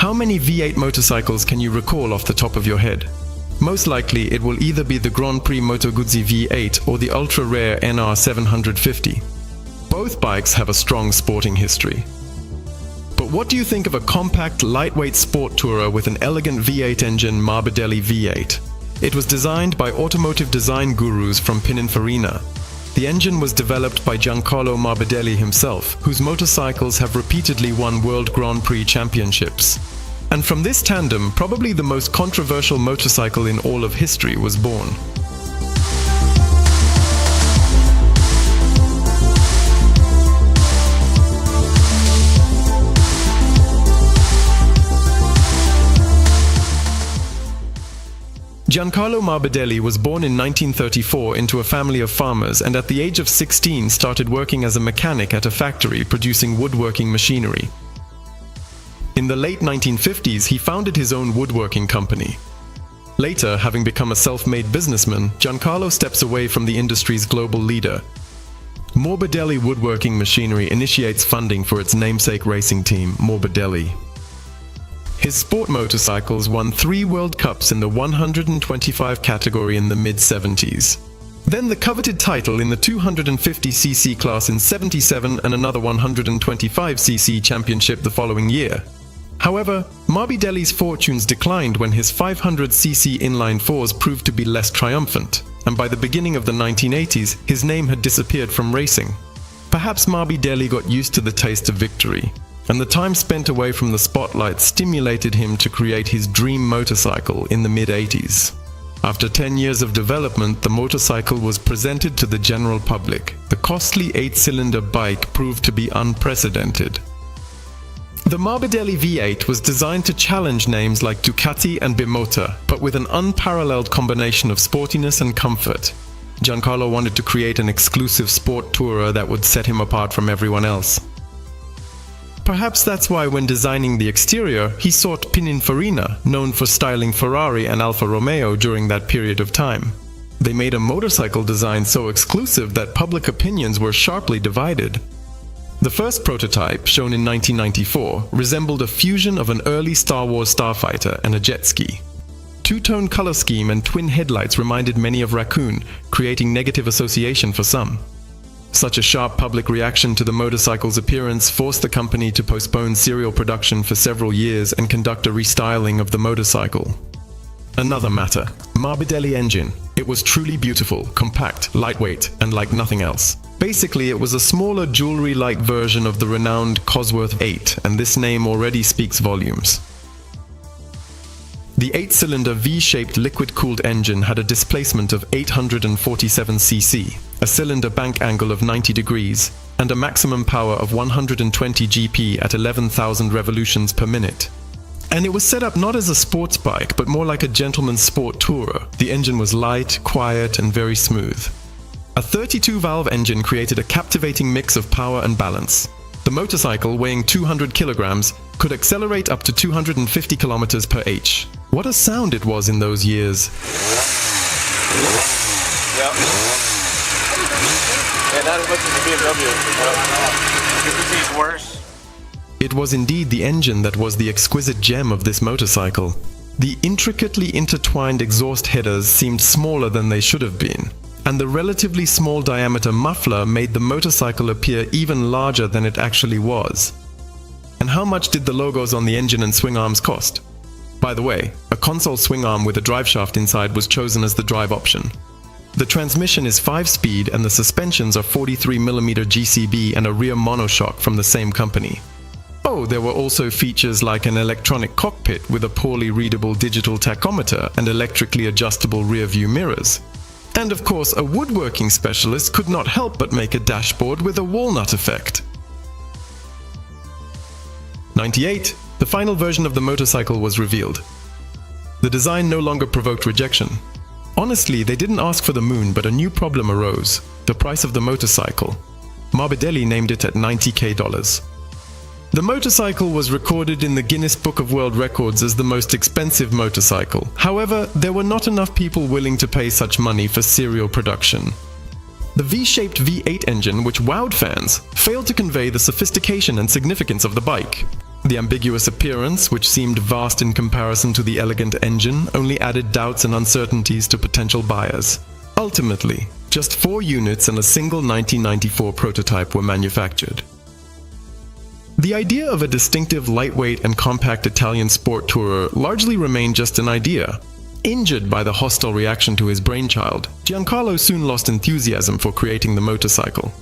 How many V8 motorcycles can you recall off the top of your head? Most likely it will either be the Grand Prix Moto Guzzi V8 or the ultra-rare NR 750. Both bikes have a strong sporting history. But what do you think of a compact, lightweight sport tourer with an elegant V8 engine Morbidelli V8? It was designed by automotive design gurus from Pininfarina. The engine was developed by Giancarlo Morbidelli himself, whose motorcycles have repeatedly won World Grand Prix championships. And from this tandem, probably the most controversial motorcycle in all of history was born. Giancarlo Morbidelli was born in 1934 into a family of farmers, and at the age of 16 started working as a mechanic at a factory producing woodworking machinery. In the late 1950s, he founded his own woodworking company. Later, having become a self-made businessman, Giancarlo steps away from the industry's global leader. Morbidelli Woodworking Machinery initiates funding for its namesake racing team, Morbidelli. His sport motorcycles won 3 World Cups in the 125 category in the mid-70s. Then the coveted title in the 250cc class in 77 and another 125cc championship the following year. However, Morbidelli's fortunes declined when his 500cc inline 4s proved to be less triumphant, and by the beginning of the 1980s, his name had disappeared from racing. Perhaps Morbidelli got used to the taste of victory, and the time spent away from the spotlight stimulated him to create his dream motorcycle in the mid-80s. After 10 years of development, the motorcycle was presented to the general public. The costly 8-cylinder bike proved to be unprecedented. The Morbidelli V8 was designed to challenge names like Ducati and Bimota, but with an unparalleled combination of sportiness and comfort. Giancarlo wanted to create an exclusive sport tourer that would set him apart from everyone else. Perhaps that's why when designing the exterior, he sought Pininfarina, known for styling Ferrari and Alfa Romeo during that period of time. They made a motorcycle design so exclusive that public opinions were sharply divided. The first prototype, shown in 1994, resembled a fusion of an early Star Wars starfighter and a jet ski. Two-tone color scheme and twin headlights reminded many of Raccoon, creating negative association for some. Such a sharp public reaction to the motorcycle's appearance forced the company to postpone serial production for several years and conduct a restyling of the motorcycle. Another matter, Morbidelli engine. It was truly beautiful, compact, lightweight, and like nothing else. Basically, it was a smaller jewelry-like version of the renowned Cosworth B8, and this name already speaks volumes. The 8-cylinder V-shaped liquid-cooled engine had a displacement of 847 cc, a cylinder bank angle of 90 degrees, and a maximum power of 120 GP at 11,000 revolutions per minute. And it was set up not as a sports bike, but more like a gentleman's sport tourer. The engine was light, quiet, and very smooth. A 32-valve engine created a captivating mix of power and balance. The motorcycle, weighing 200 kilograms, could accelerate up to 250 kilometers per h. What a sound it was in those years. Yeah. And not as much as the BMW. You can see it's worse. It was indeed the engine that was the exquisite gem of this motorcycle. The intricately intertwined exhaust headers seemed smaller than they should have been, and the relatively small diameter muffler made the motorcycle appear even larger than it actually was. And how much did the logos on the engine and swing arms cost? By the way, a console swing arm with a driveshaft inside was chosen as the drive option. The transmission is 5-speed and the suspensions are 43mm GCB and a rear monoshock from the same company. Oh, there were also features like an electronic cockpit with a poorly readable digital tachometer and electrically adjustable rear-view mirrors. And of course, a woodworking specialist could not help but make a dashboard with a walnut effect. 98. The final version of the motorcycle was revealed. The design no longer provoked rejection. Honestly, they didn't ask for the moon, but a new problem arose: the price of the motorcycle. Morbidelli named it at $90,000. The motorcycle was recorded in the Guinness Book of World Records as the most expensive motorcycle. However, there were not enough people willing to pay such money for serial production. The V-shaped V8 engine, which wowed fans, failed to convey the sophistication and significance of the bike. The ambiguous appearance, which seemed vast in comparison to the elegant engine, only added doubts and uncertainties to potential buyers. Ultimately, just 4 units and a single 1994 prototype were manufactured. The idea of a distinctive lightweight and compact Italian sport tourer largely remained just an idea. Injured by the hostile reaction to his brainchild, Giancarlo soon lost enthusiasm for creating the motorcycle.